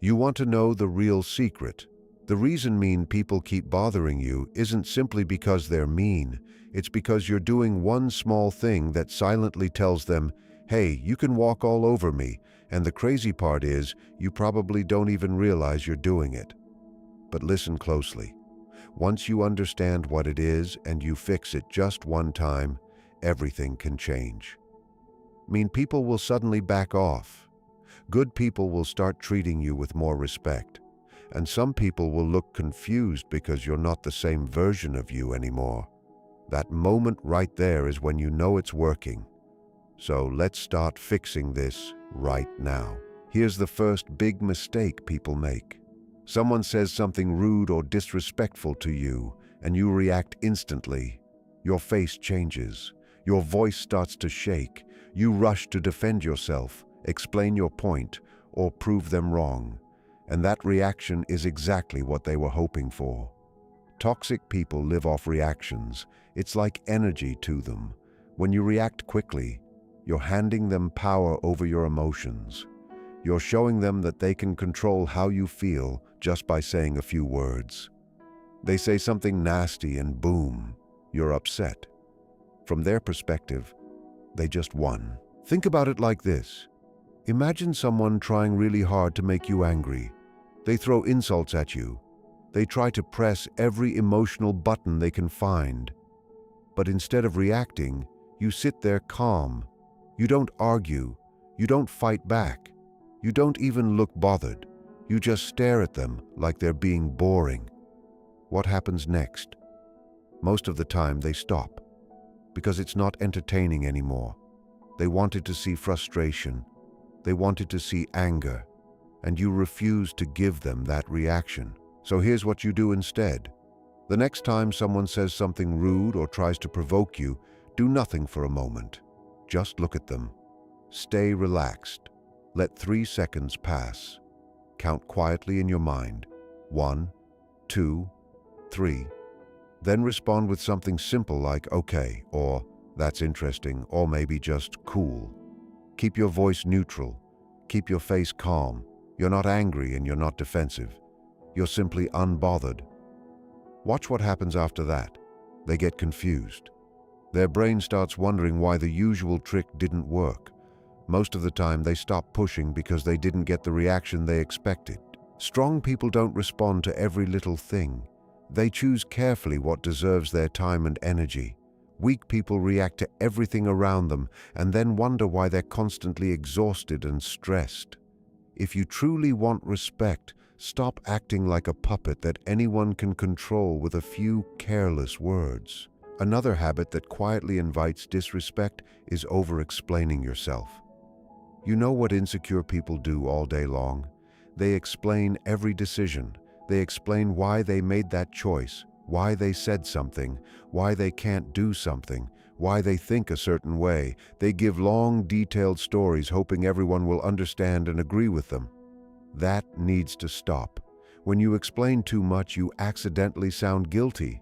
You want to know the real secret. The reason mean people keep bothering you isn't simply because they're mean. It's because you're doing one small thing that silently tells them, hey, you can walk all over me, and the crazy part is, you probably don't even realize you're doing it. But listen closely. Once you understand what it is and you fix it just one time, everything can change. Mean people will suddenly back off. Good people will start treating you with more respect. And some people will look confused because you're not the same version of you anymore. That moment right there is when you know it's working. So let's start fixing this right now. Here's the first big mistake people make. Someone says something rude or disrespectful to you, and you react instantly. Your face changes. Your voice starts to shake. You rush to defend yourself, explain your point, or prove them wrong. And that reaction is exactly what they were hoping for. Toxic people live off reactions. It's like energy to them. When you react quickly, you're handing them power over your emotions. You're showing them that they can control how you feel just by saying a few words. They say something nasty and boom, you're upset. From their perspective, they just won. Think about it like this. Imagine someone trying really hard to make you angry. They throw insults at you. They try to press every emotional button they can find. But instead of reacting, you sit there calm. You don't argue. You don't fight back. You don't even look bothered. You just stare at them like they're being boring. What happens next? Most of the time they stop, because it's not entertaining anymore. They wanted to see frustration. They wanted to see anger. And you refuse to give them that reaction. So here's what you do instead. The next time someone says something rude or tries to provoke you, do nothing for a moment. Just look at them. Stay relaxed. Let 3 seconds pass. Count quietly in your mind. 1, 2, 3. Then respond with something simple like okay, or that's interesting, or maybe just cool. Keep your voice neutral. Keep your face calm. You're not angry and you're not defensive. You're simply unbothered. Watch what happens after that. They get confused. Their brain starts wondering why the usual trick didn't work. Most of the time they stop pushing because they didn't get the reaction they expected. Strong people don't respond to every little thing. They choose carefully what deserves their time and energy. Weak people react to everything around them and then wonder why they're constantly exhausted and stressed. If you truly want respect, stop acting like a puppet that anyone can control with a few careless words. Another habit that quietly invites disrespect is over-explaining yourself. You know what insecure people do all day long? They explain every decision. They explain why they made that choice, why they said something, why they can't do something, why they think a certain way. They give long, detailed stories hoping everyone will understand and agree with them. That needs to stop. When you explain too much, you accidentally sound guilty,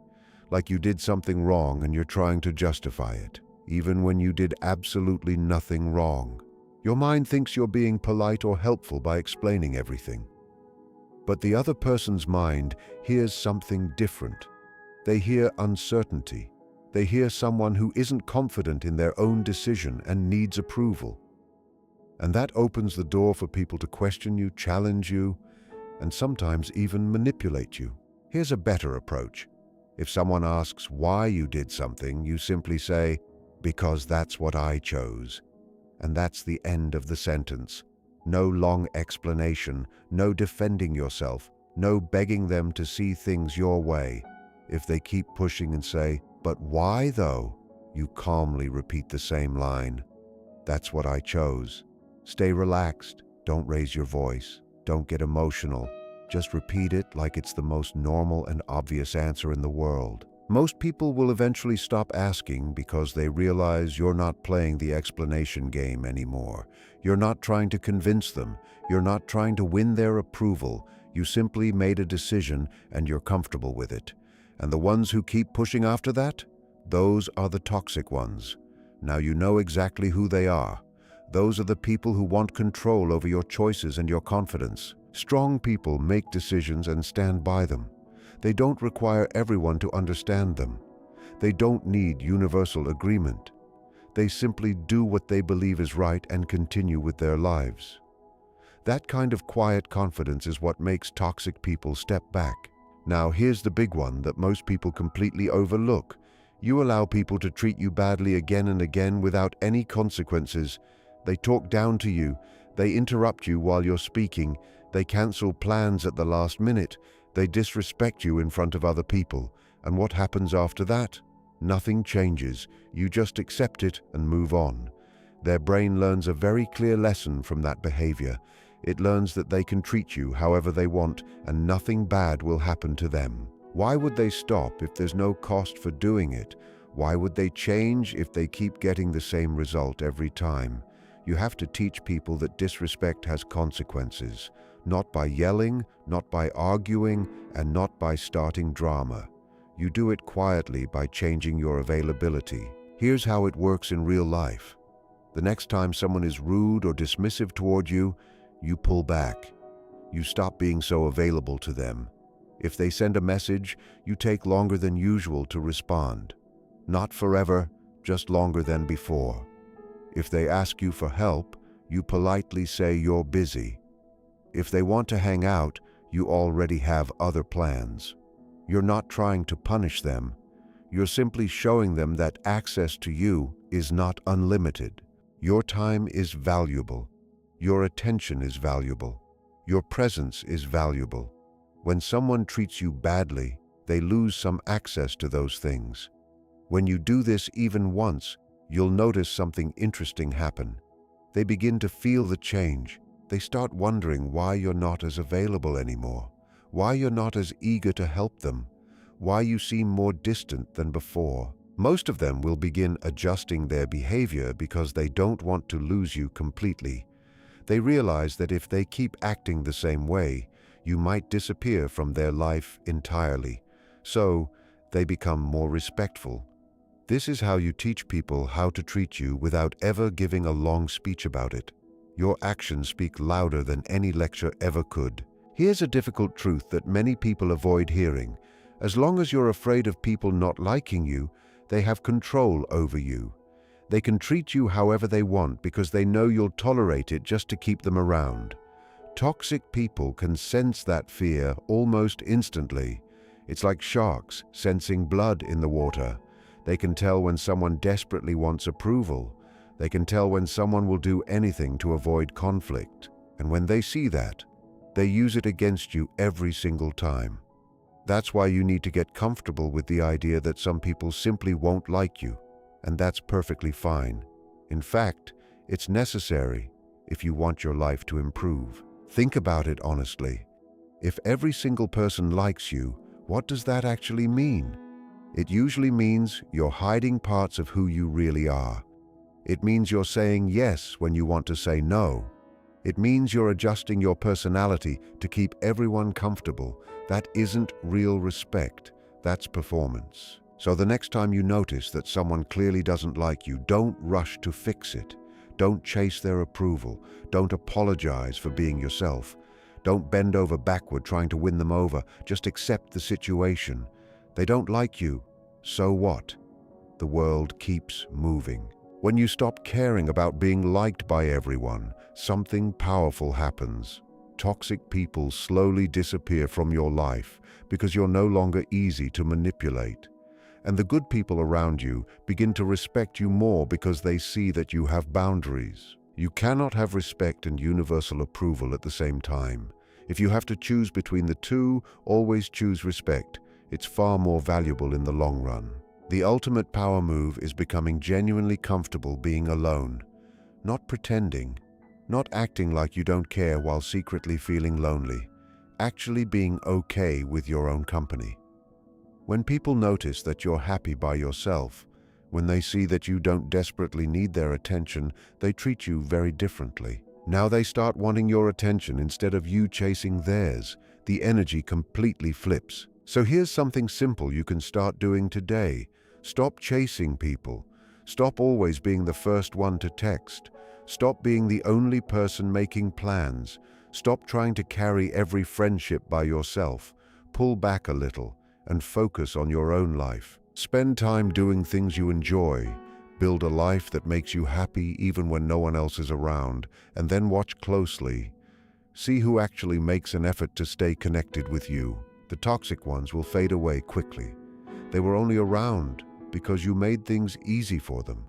like you did something wrong and you're trying to justify it, even when you did absolutely nothing wrong. Your mind thinks you're being polite or helpful by explaining everything. But the other person's mind hears something different. They hear uncertainty. They hear someone who isn't confident in their own decision and needs approval. And that opens the door for people to question you, challenge you, and sometimes even manipulate you. Here's a better approach. If someone asks why you did something, you simply say, "Because that's what I chose." And that's the end of the sentence. No long explanation, no defending yourself, no begging them to see things your way. If they keep pushing and say, "But why though?" you calmly repeat the same line. "That's what I chose." Stay relaxed. Don't raise your voice. Don't get emotional. Just repeat it like it's the most normal and obvious answer in the world. Most people will eventually stop asking because they realize you're not playing the explanation game anymore. You're not trying to convince them. You're not trying to win their approval. You simply made a decision and you're comfortable with it. And the ones who keep pushing after that? Those are the toxic ones. Now you know exactly who they are. Those are the people who want control over your choices and your confidence. Strong people make decisions and stand by them. They don't require everyone to understand them. They don't need universal agreement. They simply do what they believe is right and continue with their lives. That kind of quiet confidence is what makes toxic people step back. Now, here's the big one that most people completely overlook. You allow people to treat you badly again and again without any consequences. They talk down to you. They interrupt you while you're speaking. They cancel plans at the last minute. They disrespect you in front of other people. And what happens after that? Nothing changes. You just accept it and move on. Their brain learns a very clear lesson from that behavior. It learns that they can treat you however they want and nothing bad will happen to them. Why would they stop if there's no cost for doing it? Why would they change if they keep getting the same result every time? You have to teach people that disrespect has consequences, not by yelling, not by arguing, and not by starting drama. You do it quietly by changing your availability. Here's how it works in real life. The next time someone is rude or dismissive toward you, you pull back. You stop being so available to them. If they send a message, you take longer than usual to respond. Not forever, just longer than before. If they ask you for help, you politely say you're busy. If they want to hang out, you already have other plans. You're not trying to punish them. You're simply showing them that access to you is not unlimited. Your time is valuable. Your attention is valuable. Your presence is valuable. When someone treats you badly, they lose some access to those things. When you do this even once, you'll notice something interesting happen. They begin to feel the change. They start wondering why you're not as available anymore, why you're not as eager to help them, why you seem more distant than before. Most of them will begin adjusting their behavior because they don't want to lose you completely. They realize that if they keep acting the same way, you might disappear from their life entirely. So, they become more respectful. This is how you teach people how to treat you without ever giving a long speech about it. Your actions speak louder than any lecture ever could. Here's a difficult truth that many people avoid hearing. As long as you're afraid of people not liking you, they have control over you. They can treat you however they want because they know you'll tolerate it just to keep them around. Toxic people can sense that fear almost instantly. It's like sharks sensing blood in the water. They can tell when someone desperately wants approval. They can tell when someone will do anything to avoid conflict. And when they see that, they use it against you every single time. That's why you need to get comfortable with the idea that some people simply won't like you, and that's perfectly fine. In fact, it's necessary if you want your life to improve. Think about it honestly. If every single person likes you, what does that actually mean? It usually means you're hiding parts of who you really are. It means you're saying yes when you want to say no. It means you're adjusting your personality to keep everyone comfortable. That isn't real respect, that's performance. So the next time you notice that someone clearly doesn't like you, don't rush to fix it. Don't chase their approval. Don't apologize for being yourself. Don't bend over backward trying to win them over. Just accept the situation. They don't like you. So what? The world keeps moving. When you stop caring about being liked by everyone, something powerful happens. Toxic people slowly disappear from your life because you're no longer easy to manipulate. And the good people around you begin to respect you more because they see that you have boundaries. You cannot have respect and universal approval at the same time. If you have to choose between the two, always choose respect. It's far more valuable in the long run. The ultimate power move is becoming genuinely comfortable being alone. Not pretending, not acting like you don't care while secretly feeling lonely. Actually being okay with your own company. When people notice that you're happy by yourself, when they see that you don't desperately need their attention, they treat you very differently. Now they start wanting your attention instead of you chasing theirs. The energy completely flips. So here's something simple you can start doing today. Stop chasing people. Stop always being the first one to text. Stop being the only person making plans. Stop trying to carry every friendship by yourself. Pull back a little and focus on your own life. Spend time doing things you enjoy. Build a life that makes you happy even when no one else is around, and then watch closely. See who actually makes an effort to stay connected with you. The toxic ones will fade away quickly. They were only around because you made things easy for them.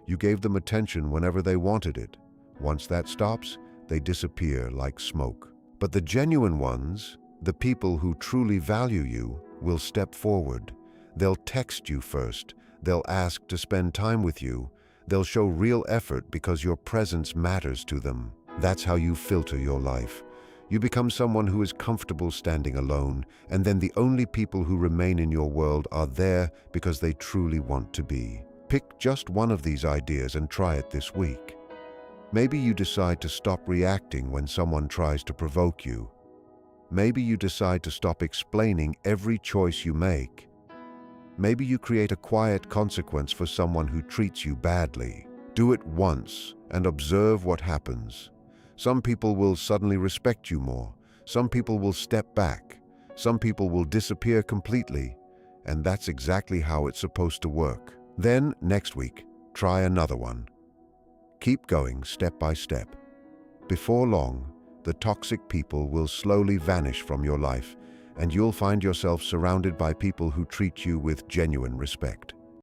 You gave them attention whenever they wanted it. Once that stops, they disappear like smoke. But the genuine ones, the people who truly value you, will step forward. They'll text you first. They'll ask to spend time with you. They'll show real effort because your presence matters to them. That's how you filter your life. You become someone who is comfortable standing alone, and then the only people who remain in your world are there because they truly want to be. Pick just one of these ideas and try it this week. Maybe you decide to stop reacting when someone tries to provoke you. Maybe you decide to stop explaining every choice you make. Maybe you create a quiet consequence for someone who treats you badly. Do it once and observe what happens. Some people will suddenly respect you more. Some people will step back. Some people will disappear completely. And that's exactly how it's supposed to work. Then, next week, try another one. Keep going step by step. Before long, the toxic people will slowly vanish from your life, and you'll find yourself surrounded by people who treat you with genuine respect.